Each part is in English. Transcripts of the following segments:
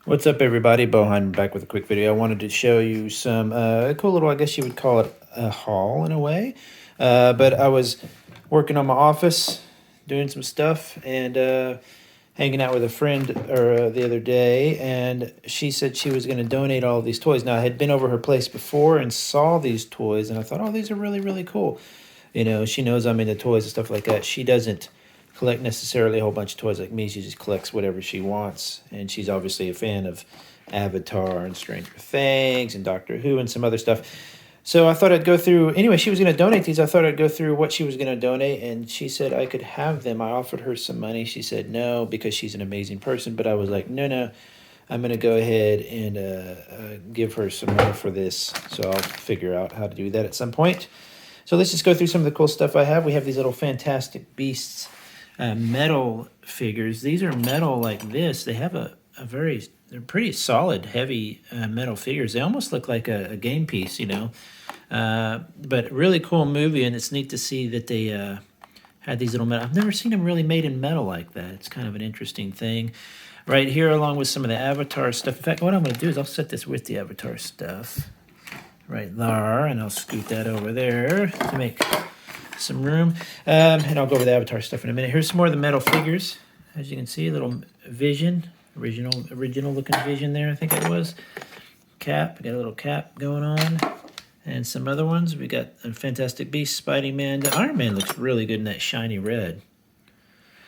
What's up, everybody? Beau-hindman back with a quick video. I wanted to show you some cool little, I guess you would call it a haul in a way. But I was working on my office, doing some stuff, and hanging out with a friend the other day, and she said she was going to donate all of these toys. Now, I had been over her place before and saw these toys, and I thought, oh, these are really, really cool. You know, she knows I'm into toys and stuff like that. She doesn't collect necessarily a whole bunch of toys like me. She just collects whatever she wants, and she's obviously a fan of Avatar and Stranger Things and Doctor Who and some other stuff. So I thought I'd go through. Anyway, she was going to donate these. I thought I'd go through what she was going to donate, and she said I could have them. I offered her some money. She said no because she's an amazing person, but I was like, no, I'm going to go ahead and give her some money for this. So I'll figure out how to do that at some point. So let's just go through some of the cool stuff I have. We have these little Fantastic Beasts metal figures. These are metal like this. They have they're pretty solid, heavy metal figures. They almost look like a game piece, you know. But really cool movie, and it's neat to see that they had these little metal. I've never seen them really made in metal like that. It's kind of an interesting thing. Right here, along with some of the Avatar stuff. In fact, what I'm going to do is I'll set this with the Avatar stuff right there, and I'll scoot that over there to make some room. And I'll go over the Avatar stuff in a minute. Here's some more of the metal figures. As you can see, a little Vision, original looking Vision there, I think it was. Cap, we got a little cap going on. And some other ones. We got a Fantastic Beast, Spidey-Man. The Iron Man looks really good in that shiny red.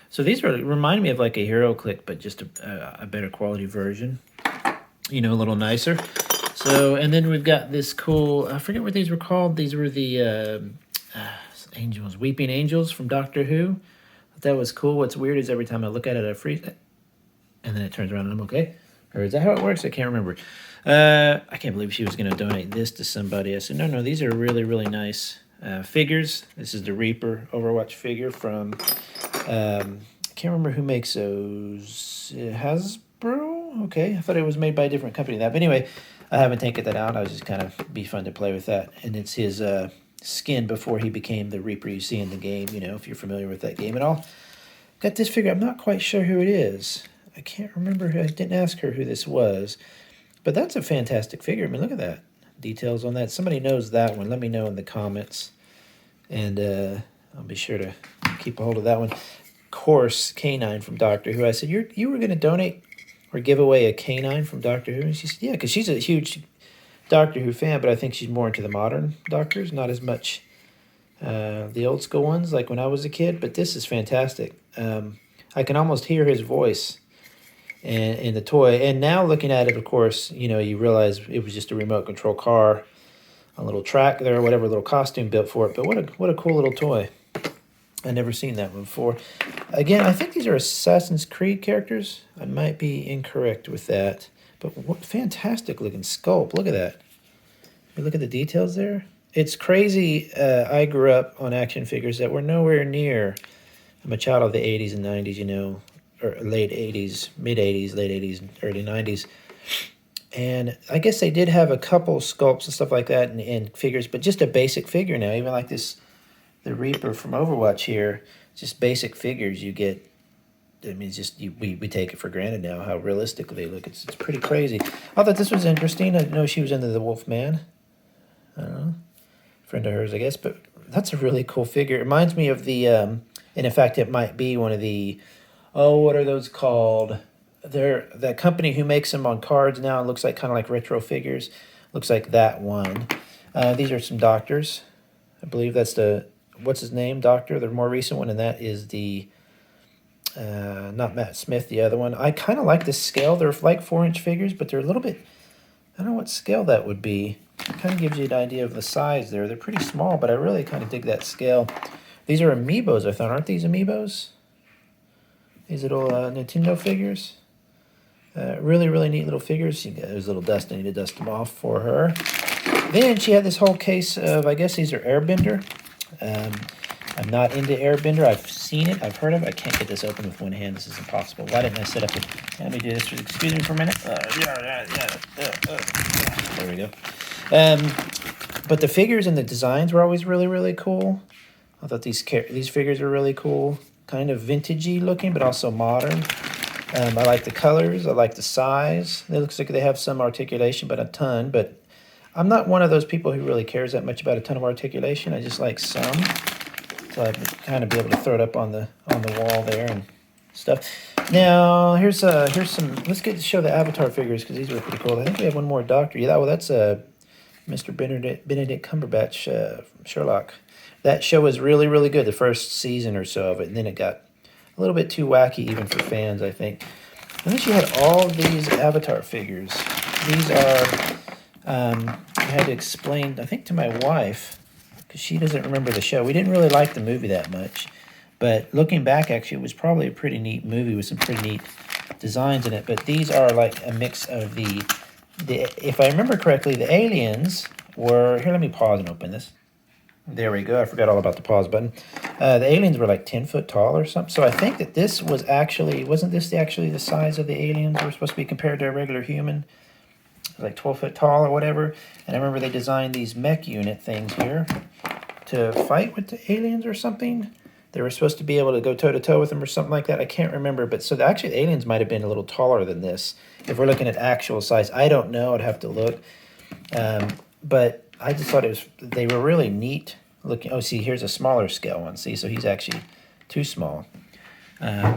So these remind me of like a Hero Click, but just a better quality version. You know, a little nicer. So, and then we've got this cool, I forget what these were called. These were the angels, Weeping Angels from Doctor Who. That was cool. What's weird is every time I look at it, I freeze it. And then it turns around and I'm okay. Or is that how it works? I can't remember. I can't believe she was going to donate this to somebody. I said, no, these are really, really nice figures. This is the Reaper Overwatch figure from, I can't remember who makes those. Hasbro? Okay, I thought it was made by a different company than that. But anyway, I haven't taken that out. I was just kind of be fun to play with that. And it's his skin before he became the Reaper you see in the game, you know, if you're familiar with that game at all. Got this figure. I'm not quite sure who it is. I can't remember. I didn't ask her who this was. But that's a fantastic figure. I mean, look at that. Details on that. Somebody knows that one. Let me know in the comments. And I'll be sure to keep a hold of that one. Course Canine from Doctor Who. I said, you were going to donate or give away a canine from Doctor Who? And she said, yeah, because she's a huge Doctor Who fan, but I think she's more into the modern Doctors, not as much the old school ones like when I was a kid. But this is fantastic. I can almost hear his voice in the toy. And now looking at it, of course, you know, you realize it was just a remote control car, a little track there, whatever little costume built for it. But what a cool little toy. I've never seen that one before. Again, I think these are Assassin's Creed characters. I might be incorrect with that. But what fantastic looking sculpt. Look at that. You look at the details there. It's crazy. I grew up on action figures that were nowhere near. I'm a child of the 80s and 90s, you know, or late 80s, mid 80s, late 80s, early 90s. And I guess they did have a couple sculpts and stuff like that and figures, but just a basic figure now, even like this, the Reaper from Overwatch here, just basic figures you get. I mean, it's just we take it for granted now how realistic they look. It's pretty crazy. I thought this was interesting. I know she was into the Wolfman. I don't know, friend of hers, I guess. But that's a really cool figure. It reminds me of the, and in fact, it might be one of the, oh, what are those called? They're that company who makes them on cards now. It looks like kind of like retro figures. Looks like that one. These are some Doctors. I believe that's the, what's his name, Doctor, the more recent one, and that is the, not Matt Smith, the other one. I kind of like this scale. They're like 4-inch figures, but they're a little bit, I don't know what scale that would be. It kind of gives you an idea of the size there. They're pretty small, but I really kind of dig that scale. These are Amiibos, I thought. Aren't these Amiibos? These little Nintendo figures. Really, really neat little figures. There's a little dust. I need to dust them off for her. Then she had this whole case of, I guess these are Airbender. I'm not into Airbender. I've seen it. I've heard of it. I can't get this open with one hand. This is impossible. Why didn't I set up it? Let me do this. Excuse me for a minute. There we go. But the figures and the designs were always really, really cool. I thought these figures were really cool. Kind of vintagey looking, but also modern. I like the colors. I like the size. It looks like they have some articulation, but a ton. But I'm not one of those people who really cares that much about a ton of articulation. I just like some. So I'd kind of be able to throw it up on the wall there and stuff. Now here's some. Let's get to show the Avatar figures because these are pretty cool. I think we have one more Doctor. Yeah, well that's Mr. Benedict Cumberbatch from Sherlock. That show was really, really good, the first season or so of it, and then it got a little bit too wacky even for fans, I think. And then she had all these Avatar figures. These are, I had to explain, I think, to my wife, because she doesn't remember the show. We didn't really like the movie that much, but looking back, actually, it was probably a pretty neat movie with some pretty neat designs in it. But these are like a mix of the if I remember correctly, the aliens were, here, let me pause and open this. There we go. I forgot all about the pause button. The aliens were like 10 foot tall or something. So I think that this was actually, wasn't this actually the size of the aliens were supposed to be compared to a regular human? Like 12 foot tall or whatever. And I remember they designed these mech unit things here to fight with the aliens or something. They were supposed to be able to go toe-to-toe with them or something like that. I can't remember. But so actually the aliens might have been a little taller than this. If we're looking at actual size, I don't know. I'd have to look. But I just thought they were really neat looking. Oh, see, here's a smaller scale one. See, so he's actually too small.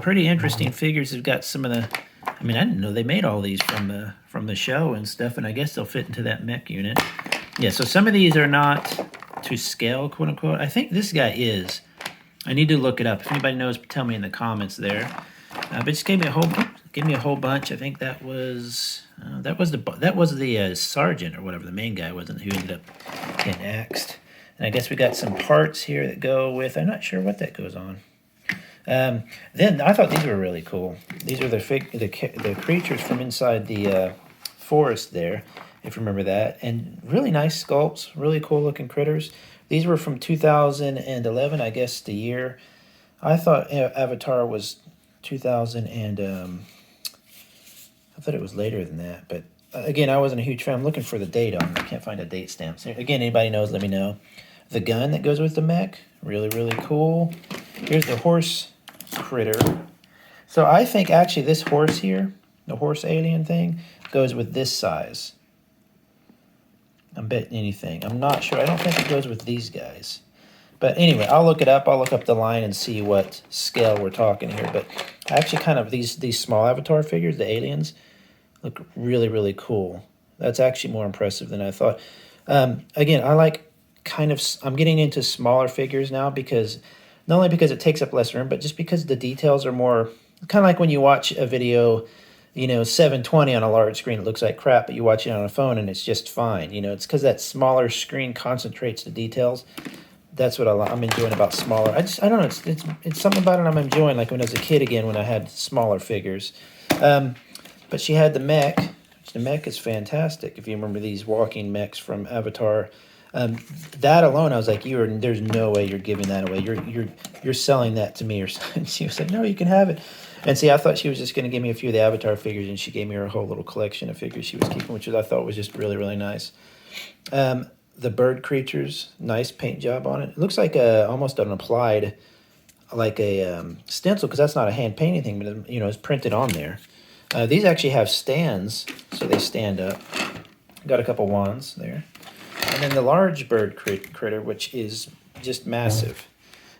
Pretty interesting figures. They've got some of the, I mean, I didn't know they made all these from the show and stuff, and I guess they'll fit into that mech unit. Yeah, so some of these are not to scale, quote unquote. I think this guy is. I need to look it up. If anybody knows, tell me in the comments there. But just gave me a whole bunch. I think that was the sergeant or whatever, the main guy wasn't, who ended up getting axed. And I guess we got some parts here that go with. I'm not sure what that goes on. Then I thought these were really cool. These are the creatures from inside the forest there, if you remember that, and really nice sculpts, really cool looking critters. These were from 2011, I guess the year. I thought Avatar was 2000 and I thought it was later than that. But again, I wasn't a huge fan. I'm looking for the date on it. I can't find a date stamp. So again, anybody knows, let me know. The gun that goes with the mech, really, really cool. Here's the horse critter. So I think actually this horse here, the horse alien thing, goes with this size. I'm betting anything. I'm not sure. I don't think it goes with these guys. But anyway, I'll look it up. I'll look up the line and see what scale we're talking here. But actually kind of these small Avatar figures, the aliens, look really, really cool. That's actually more impressive than I thought. Again, I like I'm getting into smaller figures now because not only because it takes up less room, but just because the details are more, kind of like when you watch a video, 720 on a large screen, it looks like crap, but you watch it on a phone and it's just fine. It's because that smaller screen concentrates the details. That's what I'm enjoying about smaller. I don't know. It's something about it I'm enjoying. Like when I was a kid again, when I had smaller figures. But she had the mech. The mech is fantastic. If you remember these walking mechs from Avatar, that alone, I was like, there's no way you're giving that away. You're selling that to me or something. She was like, no, you can have it. And see, I thought she was just going to give me a few of the Avatar figures, and she gave me her whole little collection of figures she was keeping, which I thought was just really, really nice. The bird creatures, nice paint job on it. It looks like almost an applied, like a stencil, because that's not a hand painting thing, but it's printed on there. These actually have stands, so they stand up. Got a couple wands there. And then the large bird critter, which is just massive.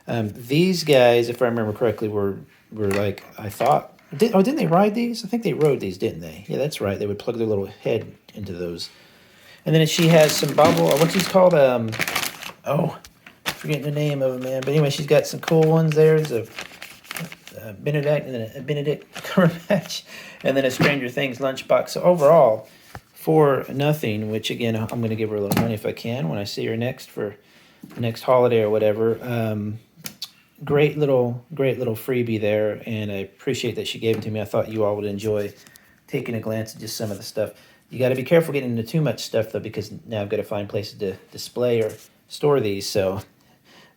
These guys, if I remember correctly, were like, I thought, didn't they ride these? I think they rode these, didn't they? Yeah, that's right. They would plug their little head into those. And then she has some bubble, what's these called? I'm forgetting the name of them, man. But anyway, she's got some cool ones there. There's a Benedict, and then a Benedict Cumberbatch, and then a Stranger Things lunchbox. So overall, for nothing, which again, I'm going to give her a little money if I can when I see her next for the next holiday or whatever. Great little freebie there, and I appreciate that she gave it to me. I thought you all would enjoy taking a glance at just some of the stuff. You got to be careful getting into too much stuff, though, because now I've got to find places to display or store these. So,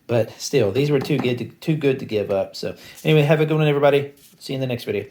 but still, these were too good to give up. So anyway, have a good one, everybody. See you in the next video.